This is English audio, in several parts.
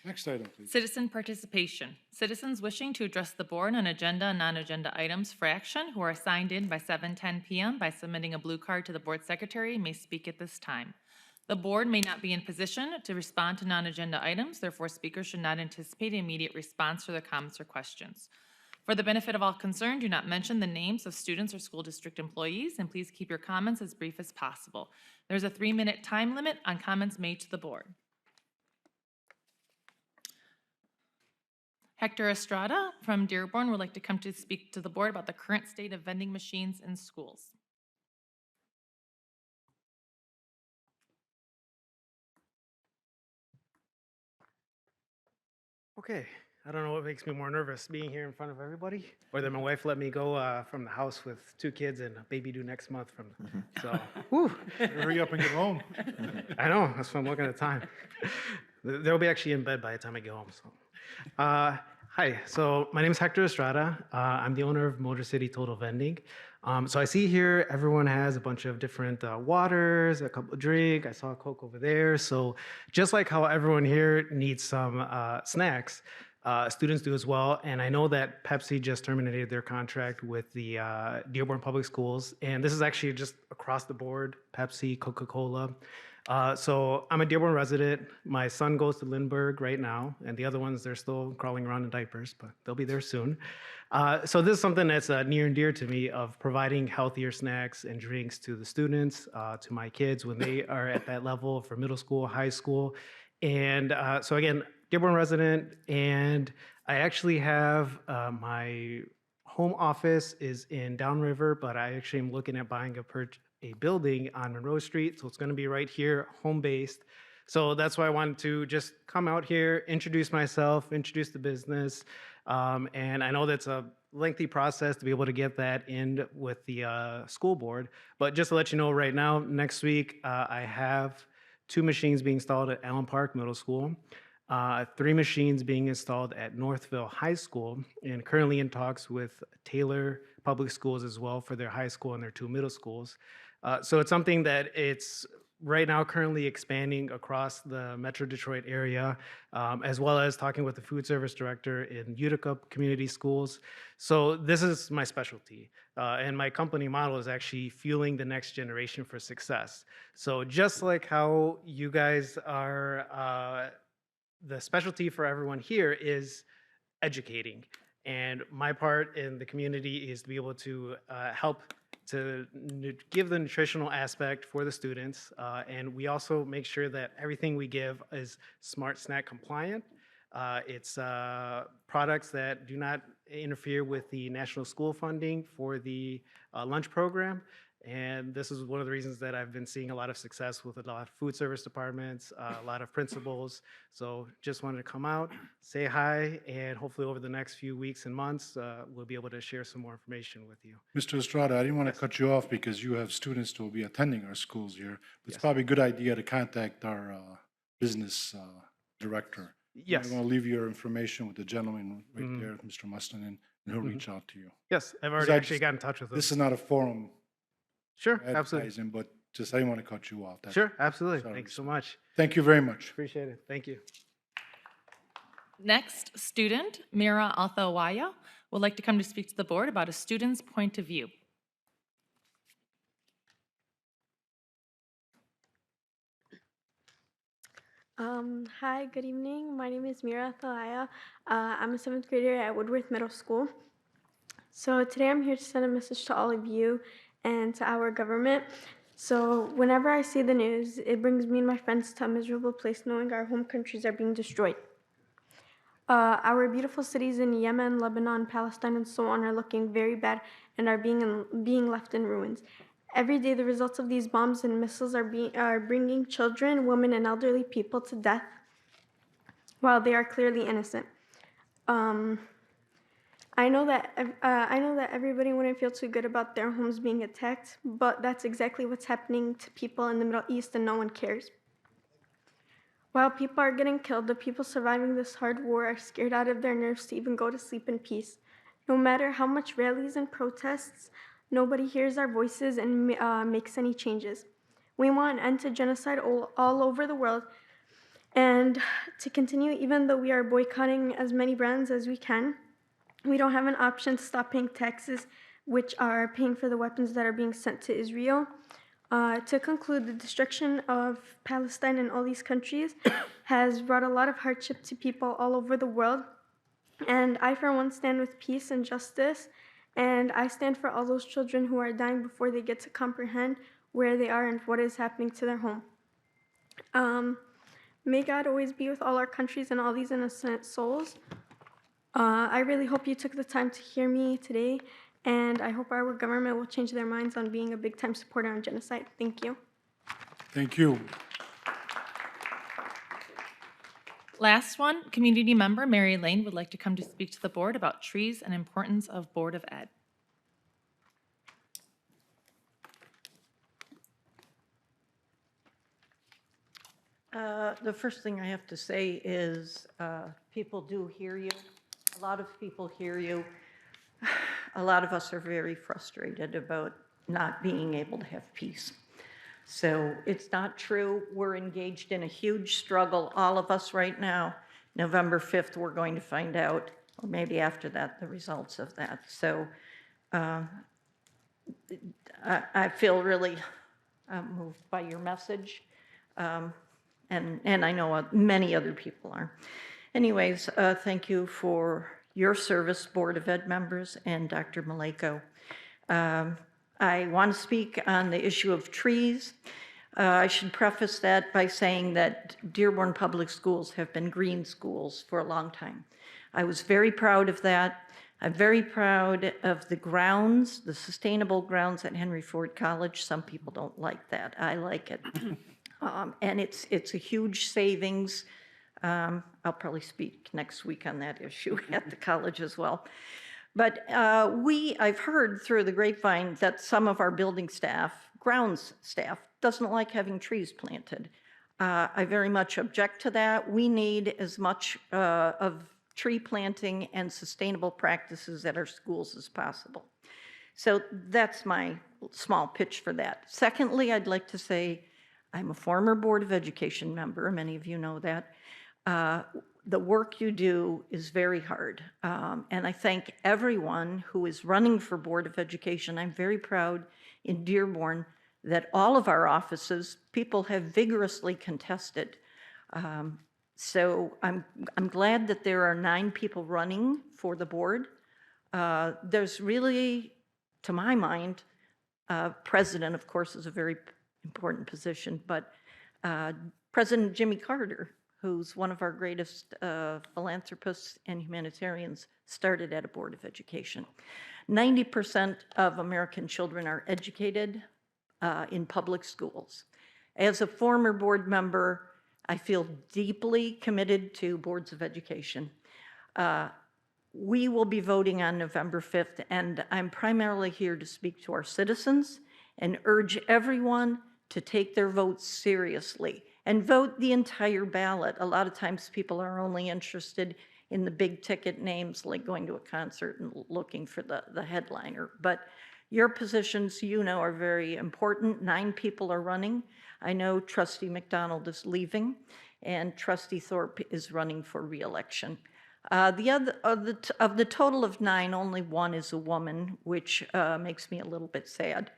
Next item, please. Citizen participation. Citizens wishing to address the board on agenda and non-agenda items for action who are signed in by 7:10 p.m. by submitting a blue card to the board secretary may speak at this time. The board may not be in position to respond to non-agenda items, therefore speakers should not anticipate immediate response to their comments or questions. For the benefit of all concerned, do not mention the names of students or school district employees, and please keep your comments as brief as possible. There's a 3-minute time limit on comments made to the board. Hector Estrada from Dearborn would like to come to speak to the board about the current state of vending machines in schools. Okay, I don't know what makes me more nervous, being here in front of everybody, or that my wife let me go from the house with 2 kids and a baby due next month. So, whew, Hurry up and get home. I know, that's why I'm looking at the time. They'll be actually in bed by the time I get home. So, hi, so my name is Hector Estrada. I'm the owner of Motor City Total Vending. So I see here everyone has a bunch of different waters, a couple of drink. I saw a Coke over there. So just like how everyone here needs some snacks, students do as well. And I know that Pepsi just terminated their contract with the Dearborn Public Schools. And this is actually just across the board, Pepsi, Coca-Cola. So I'm a Dearborn resident. My son goes to Lindbergh right now, and the other ones, they're still crawling around in diapers, but they'll be there soon. So this is something that's near and dear to me, of providing healthier snacks and drinks to the students, to my kids when they are at that level for middle school, high school. And so again, Dearborn resident, and I actually have my home office is in Downriver, but I actually am looking at buying a building on Monroe Street, so it's going to be right here, home-based. So that's why I wanted to just come out here, introduce myself, introduce the business, and I know that's a lengthy process to be able to get that in with the school board, but just to let you know right now, next week, I have 2 machines being installed at Allen Park Middle School, 3 machines being installed at Northville High School, and currently in talks with Taylor Public Schools as well for their high school and their 2 middle schools. So it's something that it's right now currently expanding across the Metro Detroit area, as well as talking with the food service director in Utica Community Schools. So this is my specialty. And my company model is actually fueling the next generation for success. So just like how you guys are, the specialty for everyone here is educating. And my part in the community is to be able to help to give the nutritional aspect for the students. And we also make sure that everything we give is Smart Snack compliant. It's products that do not interfere with the national school funding for the lunch program. And this is one of the reasons that I've been seeing a lot of success with a lot of food service departments, a lot of principals. So just wanted to come out, say hi, and hopefully over the next few weeks and months, we'll be able to share some more information with you. Mr. Estrada, I didn't want to cut you off because you have students who will be attending our schools here. But it's Yes. probably a good idea to contact our business director. Yes. I want to leave your information with the gentleman right Mhm. there, Mr. Mustonen, and he'll reach out to you. Yes, I've Because already I actually just- got in touch with them. This is not a forum Sure, for absolutely. advertising, but just I didn't want to cut you off. That's- Sure, absolutely. Sorry, Thanks so sir. much. Thank you very much. Appreciate it. Thank you. Next, student Mira Thia would like to come to speak to the board about a student's point of view. Hi, good evening. My name is Mira Thia. I'm a 7th grader at Woodworth Middle School. So today I'm here to send a message to all of you and to our government. So whenever I see the news, it brings me and my friends to a miserable place knowing our home countries are being destroyed. Our beautiful cities in Yemen, Lebanon, Palestine, and so on are looking very bad and are being left in ruins. Every day, the results of these bombs and missiles are bringing children, women, and elderly people to death while they are clearly innocent. I know that everybody wouldn't feel too good about their homes being attacked, but that's exactly what's happening to people in the Middle East, and no one cares. While people are getting killed, the people surviving this hard war are scared out of their nerves to even go to sleep in peace. No matter how much rallies and protests, nobody hears our voices and makes any changes. We want an end to genocide all over the world, And to continue, even though we are boycotting as many brands as we can, we don't have an option to stop paying taxes, which are paying for the weapons that are being sent to Israel. To conclude, the destruction of Palestine and all these countries has brought a lot of hardship to people all over the world. And I, for one, stand with peace and justice. And I stand for all those children who are dying before they get to comprehend where they are and what is happening to their home. May God always be with all our countries and all these innocent souls. I really hope you took the time to hear me today, and I hope our government will change their minds on being a big-time supporter on genocide. Thank you. Thank you. Last one, community member Mary Lane would like to come to speak to the board about trees and importance of Board of Ed. The first thing I have to say is people do hear you. A lot of people hear you. A lot of us are very frustrated about not being able to have peace. So it's not true. We're engaged in a huge struggle, all of us right now. November 5th, we're going to find out, or maybe after that, the results of that. So I feel really moved by your message. And I know many other people are. Anyways, thank you for your service, Board of Ed members, and Dr. Maleko. I want to speak on the issue of trees. I should preface that by saying that Dearborn Public Schools have been green schools for a long time. I was very proud of that. I'm very proud of the grounds, the sustainable grounds at Henry Ford College. Some people don't like that. I like it. And it's a huge savings. I'll probably speak next week on that issue at the college as well. But I've heard through the grapevine that some of our building staff, grounds staff, doesn't like having trees planted. I very much object to that. We need as much of tree planting and sustainable practices at our schools as possible. So that's my small pitch for that. Secondly, I'd like to say I'm a former Board of Education member. Many of you know that. The work you do is very hard. And I thank everyone who is running for Board of Education. I'm very proud in Dearborn that all of our offices, people have vigorously contested. So I'm glad that there are 9 people running for the board. There's really, to my mind, president, of course, is a very important position, but President Jimmy Carter, who's one of our greatest philanthropists and humanitarians, started at a Board of Education. 90% of American children are educated in public schools. As a former board member, I feel deeply committed to boards of education. We will be voting on November 5th, and I'm primarily here to speak to our citizens and urge everyone to take their votes seriously and vote the entire ballot. A lot of times people are only interested in the big ticket names, like going to a concert and looking for the headliner. But your positions, you know, are very important. 9 people are running. I know Trustee McDonald is leaving, and Trustee Thorpe is running for re-election. Of the total of 9, only 1 is a woman, which makes me a little bit sad.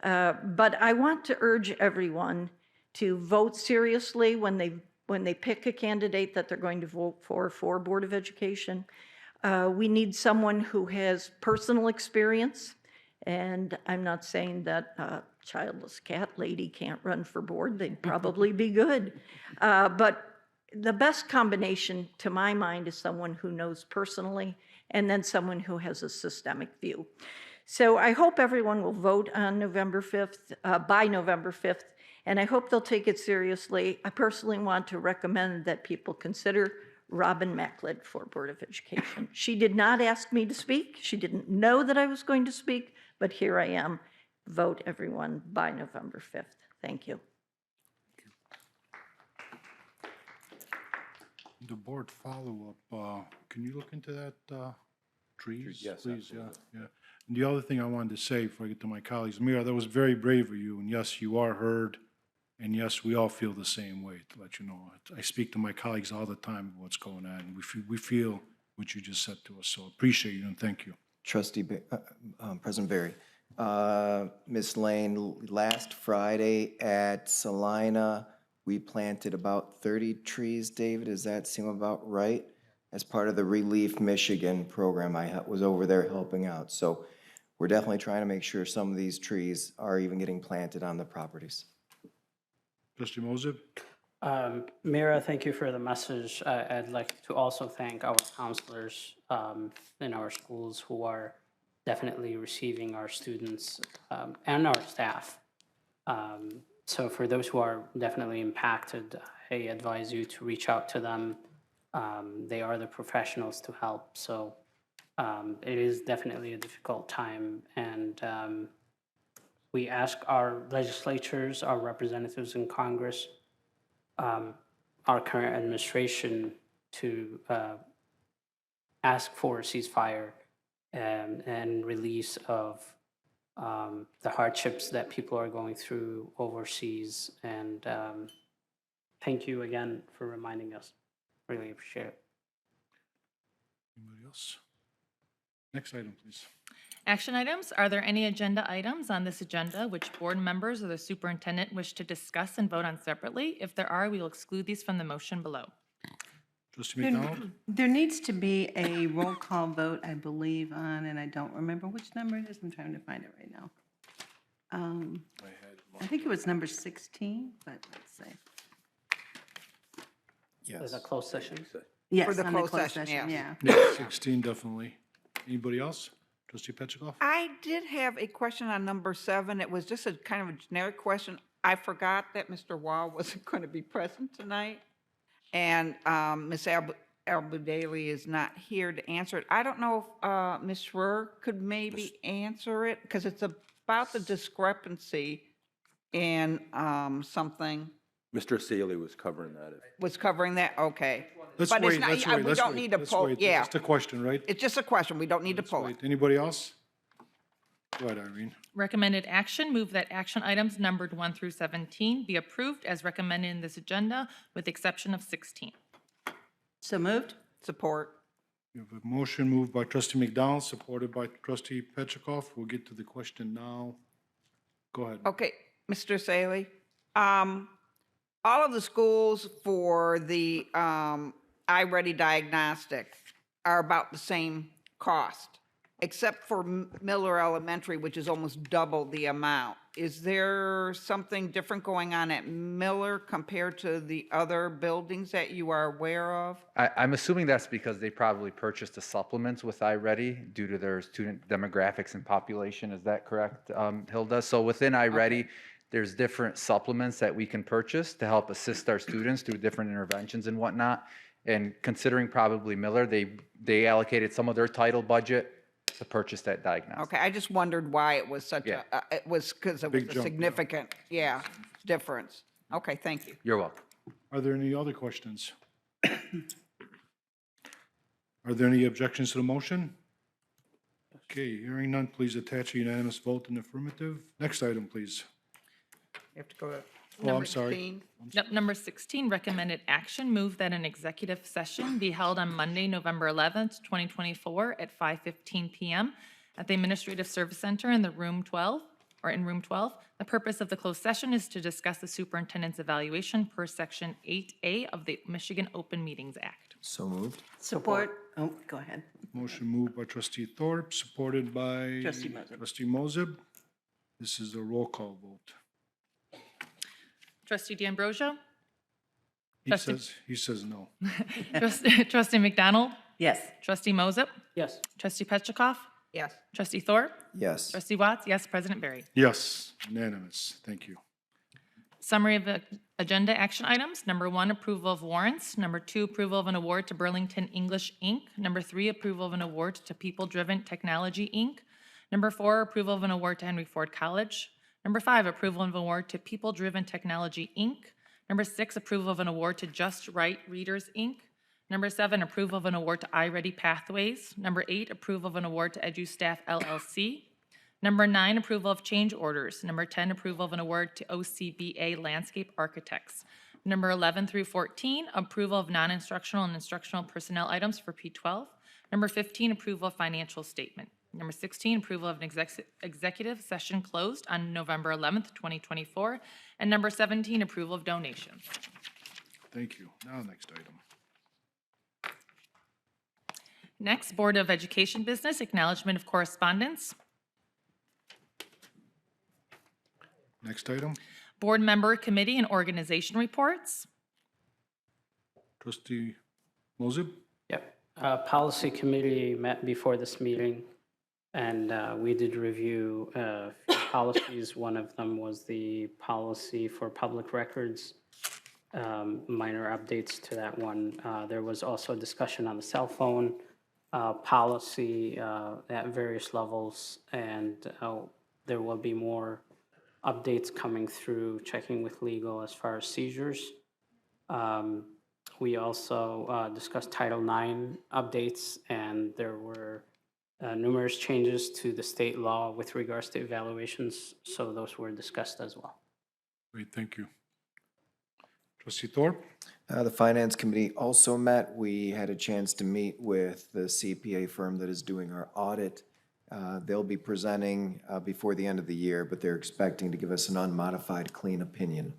But I want to urge everyone to vote seriously when they pick a candidate that they're going to vote for Board of Education. We need someone who has personal experience, and I'm not saying that a childless cat lady can't run for board. They'd probably be good. But the best combination, to my mind, is someone who knows personally and then someone who has a systemic view. So I hope everyone will vote on November 5th, by November 5th, and I hope they'll take it seriously. I personally want to recommend that people consider Robin Macklin for Board of Education. She did not ask me to speak. She didn't know that I was going to speak, but here I am. Vote, everyone, by November 5th. Thank you. The board follow-up, can you look into that, trees, Yes, please? Yeah, absolutely. yeah. And the other thing I wanted to say before I get to my colleagues, Mira, that was very brave of you, and yes, you are heard, And yes, we all feel the same way, to let you know. I speak to my colleagues all the time what's going on, and we feel what you just said to us, so appreciate you and thank you. President Barry, Ms. Lane, last Friday at Salina, we planted about 30 trees. David, does that seem about right? As part of the Relief Michigan program, I was over there helping out. So we're definitely trying to make sure some of these trees are even getting planted on the properties. Trustee Moses? Mira, thank you for the message. I'd like to also thank our counselors in our schools who are definitely receiving our students and our staff. So for those who are definitely impacted, I advise you to reach out to them. They are the professionals to help. So it is definitely a difficult time. And we ask our legislatures, our representatives in Congress, our current administration to ask for a ceasefire and release of the hardships that people are going through overseas. And thank you again for reminding us. Really appreciate it. Anybody else? Next item, please. Action items. Are there any agenda items on this agenda which board members or the superintendent wish to discuss and vote on separately? If there are, we will exclude these from the motion below. Trustee McDonald? There needs to be a roll call vote, I believe, on, and I don't remember which number it is. I'm trying to find it right now. I think it was number 16, but let's see. There's a closed session. Yes, For the on closed session, yeah. Yeah, 16, definitely. Anybody else? Trustee Petchikoff? I did have a question on number 7. It was just a kind of a generic question. I forgot that Mr. Wall wasn't going to be present tonight, and Ms. Al-Budaili is not here to answer it. I don't know if Ms. Schroer could maybe answer it, because it's about the discrepancy in something. Mr. Sealy was covering that. Was covering that? Okay. Let's But wait, it's not, let's yeah, wait, we let's don't wait, need to let's pull, wait. yeah. It's just a question, right? It's just a question. We don't need to Let's pull wait. it. Anybody else? Go ahead, Irene. Recommended action, move that action items numbered 1 through 17 be approved as recommended in this agenda with the exception of 16. So moved? Support. We have a motion moved by trustee McDonald, supported by trustee Petchikoff. We'll get to the question now. Go ahead. Okay, Mr. Saley, all of the schools for the iReady diagnostic are about the same cost, except for Miller Elementary, which is almost double the amount. Is there something different going on at Miller compared to the other buildings that you are aware of? I'm assuming that's because they probably purchased the supplements with iReady due to their student demographics and population. Is that correct, Hilda? So within iReady, there's different supplements that we can purchase to help assist our students through different interventions and whatnot. And considering probably Miller, they allocated some of their title budget to purchase that diagnostic. Okay, I just wondered why it was such Yeah. it was because it was Big a jump, yeah. significant, difference. Okay, thank you. You're welcome. Are there any other questions? Are there any objections to the motion? Okay, hearing none, please attach a unanimous vote in the affirmative. Next item, please. You have to go to Oh, I'm sorry. 16. Yep, number 16, recommended action, move that an executive session be held on Monday, November 11th, 2024 at 5:15 PM at the Administrative Service Center in room 12. The purpose of the closed session is to discuss the superintendent's evaluation per Section 8A of the Michigan Open Meetings Act. So moved. Support? Oh, go ahead. Motion moved by trustee Thorpe, supported by Trustee Moses. trustee Moses. This is a roll call vote. Trustee D'Ambrosio? He says no. Trustee McDonald? Yes. Trustee Moses? Yes. Trustee Petchikoff? Yes. Trustee Thorpe? Yes. Trustee Watts? Yes, President Barry. Yes, unanimous. Thank you. Summary of the agenda action items. Number 1, approval of warrants. Number 2, approval of an award to Burlington English, Inc. Number 3, approval of an award to People Driven Technology, Inc. Number 4, approval of an award to Henry Ford College. Number 5, approval of an award to People Driven Technology, Inc. Number 6, approval of an award to Just Right Readers, Inc. Number 7, approval of an award to iReady Pathways. Number 8, approval of an award to EduStaff LLC. Number 9, approval of change orders. Number 10, approval of an award to OCBA Landscape Architects. Number 11 through 14, approval of non-instructional and instructional personnel items for P12. Number 15, approval of financial statement. Number 16, approval of an executive session closed on November 11th, 2024. And number 17, approval of donations. Thank you. Now, next item. Next, Board of Education business, acknowledgment of correspondence. Next item. Board member, committee, and organization reports. Trustee Mosib? Yep. Policy committee met before this meeting, and we did review a few policies. One of them was the policy for public records, minor updates to that one. There was also a discussion on the cell phone policy at various levels, and there will be more updates coming through, checking with legal as far as seizures. We also discussed Title IX updates, and there were numerous changes to the state law with regards to evaluations, so those were discussed as well. Great, thank you. Trustee Thorpe? The Finance Committee also met. We had a chance to meet with the CPA firm that is doing our audit. They'll be presenting before the end of the year, but they're expecting to give us an unmodified, clean opinion.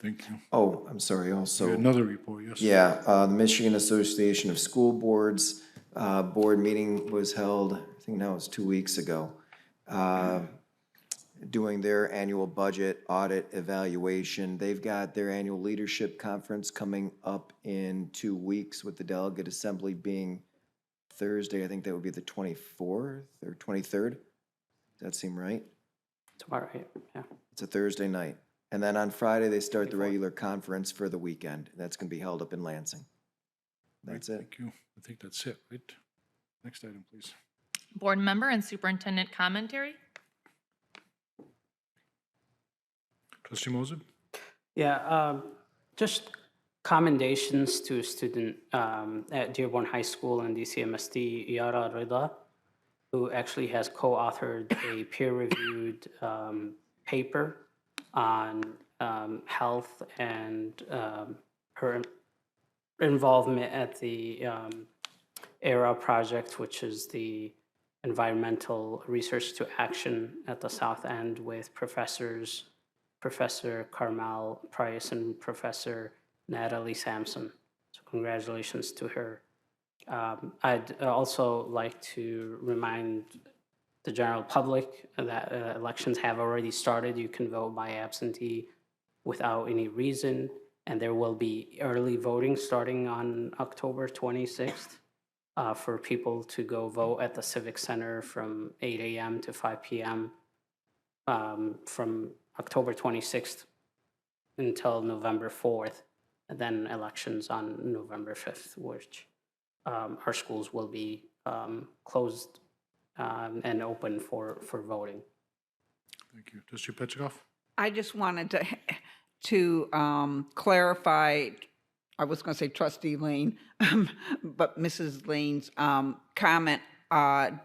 Thank you. Oh, I'm sorry, also. Another report, yes. Yeah, the Michigan Association of School Boards board meeting was held, I think now it's 2 weeks ago, doing their annual budget audit evaluation. They've got their annual leadership conference coming up in 2 weeks, with the delegate assembly being Thursday. I think that would be the 24th or 23rd. Does that seem right? Tomorrow, yeah. It's a Thursday night. And then on Friday, they start the regular conference for the weekend. That's going to be held up in Lansing. That's it. Thank you. I think that's it, right? Next item, please. Board member and superintendent commentary. Trustee Mosib? Yeah, just commendations to a student at Dearborn High School and DCMSD, Mira Thia, who actually has co-authored a peer-reviewed paper on health and her involvement at the ERA project, which is the environmental research to action at the South End with professors, Professor Carmel Price and Professor Natalie Sampson. So congratulations to her. I'd also like to remind the general public that elections have already started. You can vote by absentee without any reason, and there will be early voting starting on October 26th for people to go vote at the Civic Center from 8 a.m. to 5 p.m. From October 26th until November 4th, and then elections on November 5th, which our schools will be closed and open for voting. Thank you. Trustee Petrikov? I just wanted to clarify, I was going to say Trustee Lane, but Mrs. Lane's comment,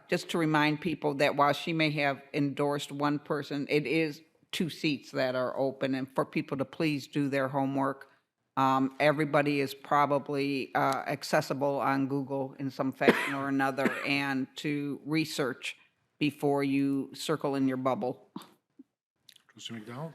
just to remind people that while she may have endorsed one person, it is 2 seats that are open, and for people to please do their homework. Everybody is probably accessible on Google in some fashion or another, and to research before you circle in your bubble. Trustee McDowell?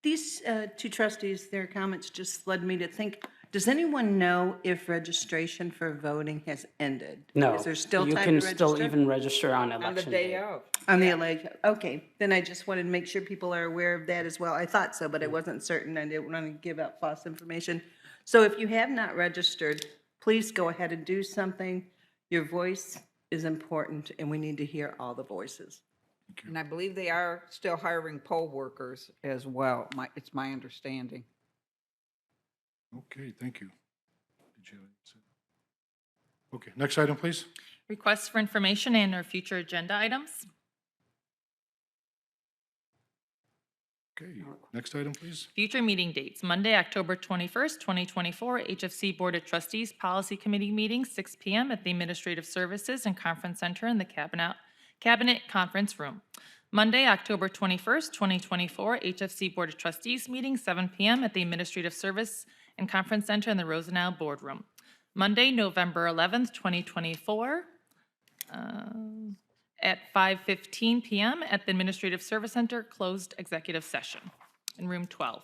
These 2 trustees, their comments just led me to think, does anyone know if registration for voting has ended? No. Is there still you time can to still register? even register on election On the day of. On the election, okay, then I just wanted to make sure people are aware of that as well. I thought so, but I wasn't certain. I didn't want to give out false information. So if you have not registered, please go ahead and do something. Your voice is important, and we need to hear all the voices. And I believe they are still hiring poll workers as well. It's my understanding. Okay, thank you. Did you? Okay, next item, please. Requests for information and/or future agenda items. Okay, next item, please. Future meeting dates, Monday, October 21st, 2024, HFC Board of Trustees Policy Committee meeting, 6 p.m. at the Administrative Services and Conference Center in the Cabinet Conference Room. Monday, October 21st, 2024, HFC Board of Trustees meeting, 7 p.m. at the Administrative Service and Conference Center in the Rosenau Boardroom. Monday, November 11th, 2024, at 5:15 p.m. at the Administrative Service Center, closed executive session in room 12.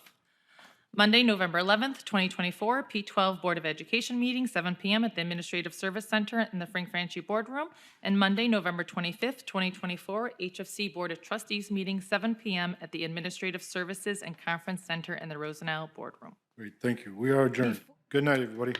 Monday, November 11th, 2024, P12 Board of Education meeting, 7 p.m. at the Administrative Service Center in the Frank Franchi Boardroom. And Monday, November 25th, 2024, HFC Board of Trustees meeting, 7 p.m. at the Administrative Services and Conference Center in the Rosenau Boardroom. Great, thank you. We are adjourned. Good night, everybody.